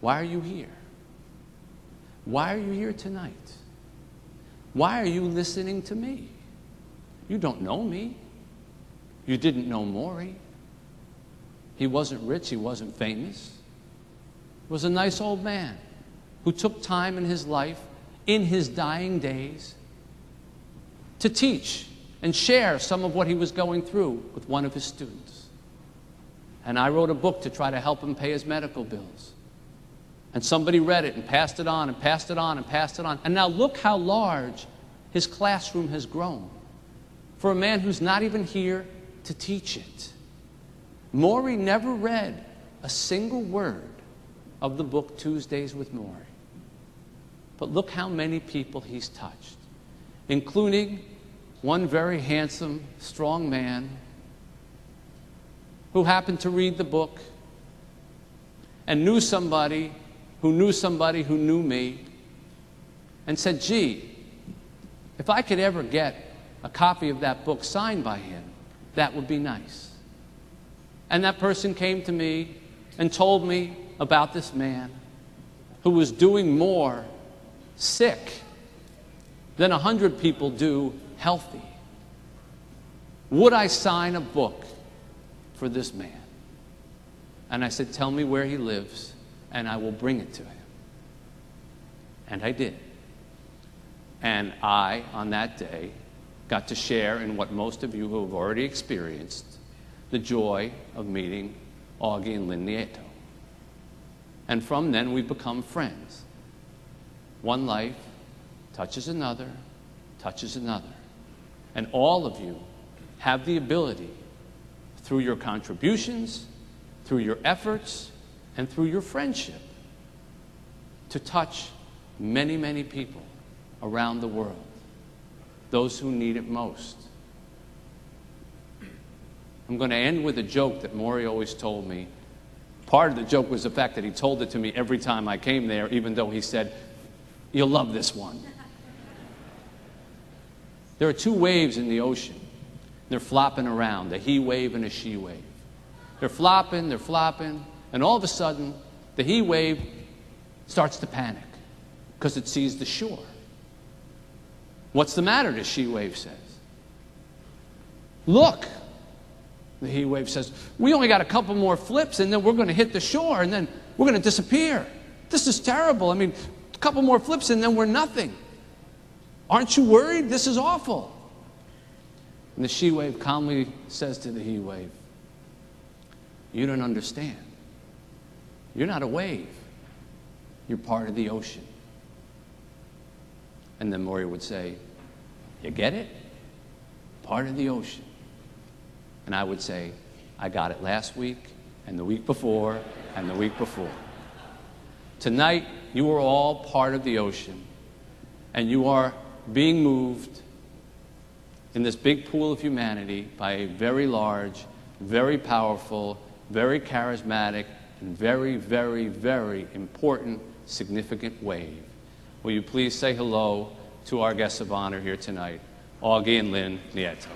Why are you here? Why are you here tonight? Why are you listening to me? You don't know me. You didn't know Maury. He wasn't rich, he wasn't famous. He was a nice old man who took time in his life, in his dying days, to teach and share some of what he was going through with one of his students. And I wrote a book to try to help him pay his medical bills. And somebody read it and passed it on and passed it on and passed it on. And now look how large his classroom has grown for a man who's not even here to teach it. Maury never read a single word of the book Tuesdays with Maury. But look how many people he's touched, including one very handsome, strong man who happened to read the book and knew somebody who knew somebody who knew me and said, gee, if I could ever get a copy of that book signed by him, that would be nice. And that person came to me and told me about this man who was doing more sick than 100 people do healthy. Would I sign a book for this man? And I said, tell me where he lives and I will bring it to him. And I did. And I, on that day, got to share in what most of you who have already experienced, the joy of meeting Augie and Lynn Nieto. And from then we've become friends. One life touches another, touches another. And all of you have the ability, through your contributions, through your efforts, and through your friendship, to touch many, many people around the world, those who need it most. I'm going to end with a joke that Maury always told me. Part of the joke was the fact that he told it to me every time I came there, even though he said, you'll love this one. There are two waves in the ocean. They're flopping around, a he wave and a she wave. They're flopping, and all of a sudden, the he wave starts to panic because it sees the shore. What's the matter, the she wave says. Look, the he wave says, we only got a couple more flips and then we're going to hit the shore and then we're going to disappear. This is terrible. I mean, a couple more flips and then we're nothing. Aren't you worried? This is awful. And the she wave calmly says to the he wave, you don't understand. You're not a wave. You're part of the ocean. And then Maury would say, you get it? Part of the ocean. And I would say, I got it last week, and the week before, and the week before. Tonight, you are all part of the ocean, and you are being moved in this big pool of humanity by a very large, very powerful, very charismatic, and very, very, very important, significant wave. Will you please say hello to our guests of honor here tonight, Augie and Lynn Nieto.